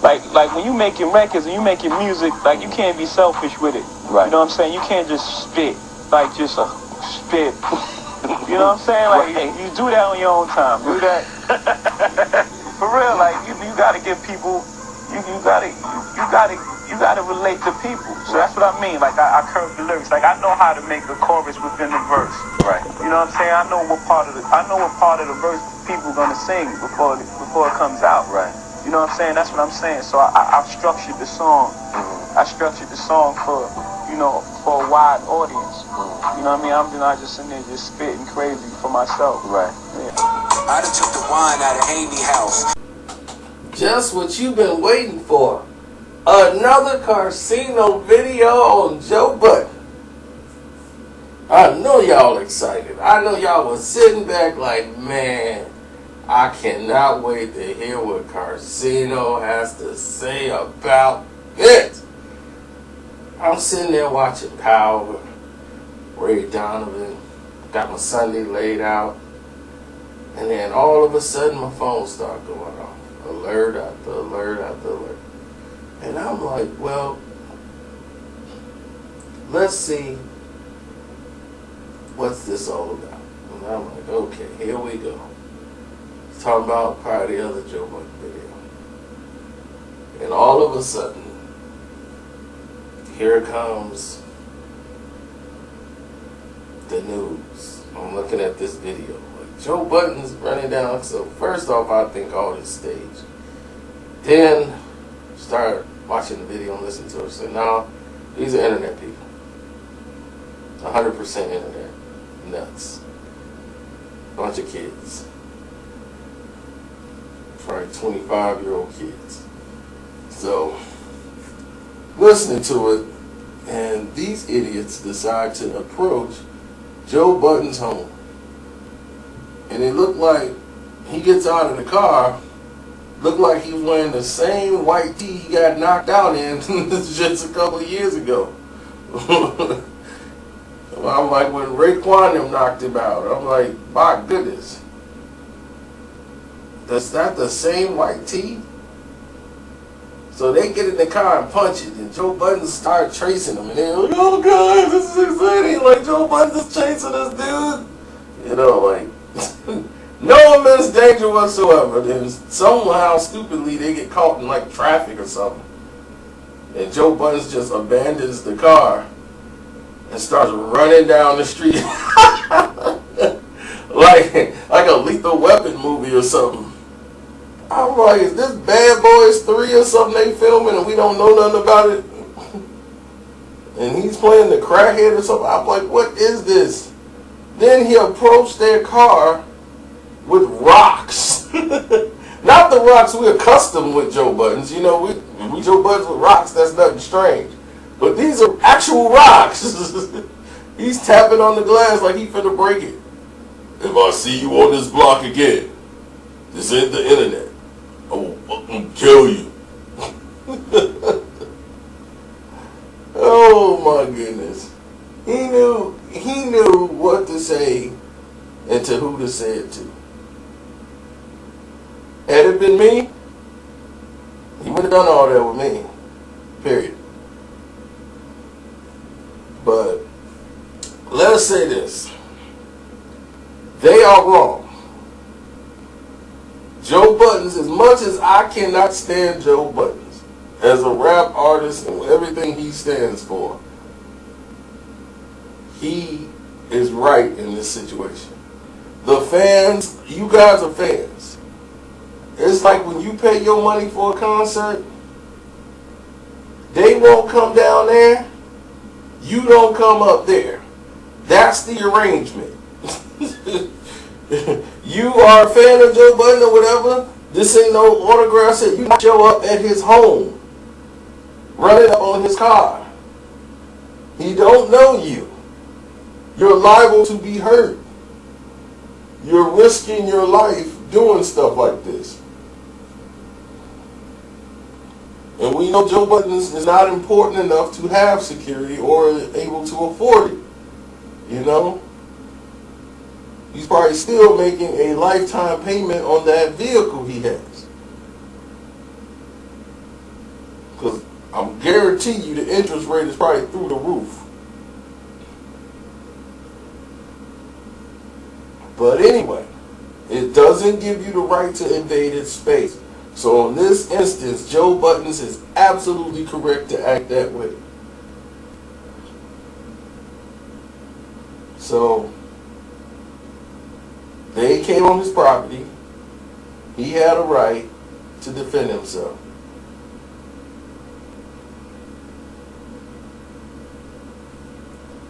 Like when you making records and you making music, like you can't be selfish with it. Right. You know what I'm saying? You can't just spit, like just a spit. You know what I'm saying? Like you do that on your own time. Do that. For real, like you gotta give people, you gotta relate to people. So that's what I mean. Like I curve the lyrics. Like I know how to make a chorus within the verse. Right. You know what I'm saying? I know what part of the verse people gonna sing before it comes out. Right. You know what I'm saying? That's what I'm saying. So I've structured the song. I structured the song for a wide audience. You know what I mean? I'm not just sitting there just spitting crazy for myself. Right. Yeah. I done took the wine out of Amy house. Just what you've been waiting for. Another Karceno video on Joe Budden. I know y'all excited. I know y'all was sitting back like, man, I cannot wait to hear what Karceno has to say about it. I'm sitting there watching Power, Ray Donovan, got my Sunday laid out, and then all of a sudden my phone started going off. Alert after alert after alert. And I'm like, well, let's see what's this all about. And I'm like, okay, here we go. He's talking about probably the other Joe Budden video. And all of a sudden, here comes the news. I'm looking at this video. Like Joe Budden's running down. So first off, I think all this stage. Then start watching the video and listening to it. So now these are internet people. 100% internet. Nuts. Bunch of kids. Probably 25-year-old kids. So listening to it, and these idiots decide to approach Joe Budden's home. And it looked like he gets out of the car, looked like he was wearing the same white tee he got knocked out in just a couple of years ago. I'm like, when Raekwon knocked him out, I'm like, my goodness. That's not the same white tee? So they get in the car and punch it, and Joe Budden start tracing them, and they're like, oh guys, this is exciting, like Joe Budden's chasing us, dude. You know, like, no immense danger whatsoever. Then somehow, stupidly, they get caught in like traffic or something. And Joe Budden just abandons the car and starts running down the street like a Lethal Weapon movie or something. I'm like, is this Bad Boys 3 or something they filming and we don't know nothing about it? And he's playing the crackhead or something. I'm like, what is this? Then he approached their car with rocks. Not the rocks we're accustomed with Joe Budden's. You know, we Joe Budden's with rocks, that's nothing strange. But these are actual rocks. He's tapping on the glass like he finna break it. If I see you on this block again, this ain't the internet, I will fucking kill you. Oh my goodness. He knew what to say and to who to say it to. Had it been me, he would have done all that with me. Period. But let us say this. They are wrong. Joe Budden's, as much as I cannot stand Joe Budden's as a rap artist and everything he stands for, he is right in this situation. The fans, you guys are fans. It's like when you pay your money for a concert, they won't come down there, you don't come up there. That's the arrangement. You are a fan of Joe Budden or whatever, this ain't no autograph set. You show up at his home, running up on his car. He don't know you. You're liable to be hurt. You're risking your life doing stuff like this. And we know Joe Budden is not important enough to have security or able to afford it. You know? He's probably still making a lifetime payment on that vehicle he has. Because I'm guarantee you the interest rate is probably through the roof. But anyway, it doesn't give you the right to invade its space. So in this instance, Joe Budden is absolutely correct to act that way. So they came on his property. He had a right to defend himself.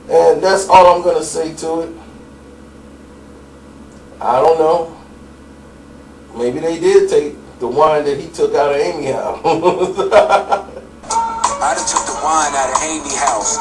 And that's all I'm going to say to it. I don't know. Maybe they did take the wine that he took out of Amy's house. I done took the wine out of Amy's house.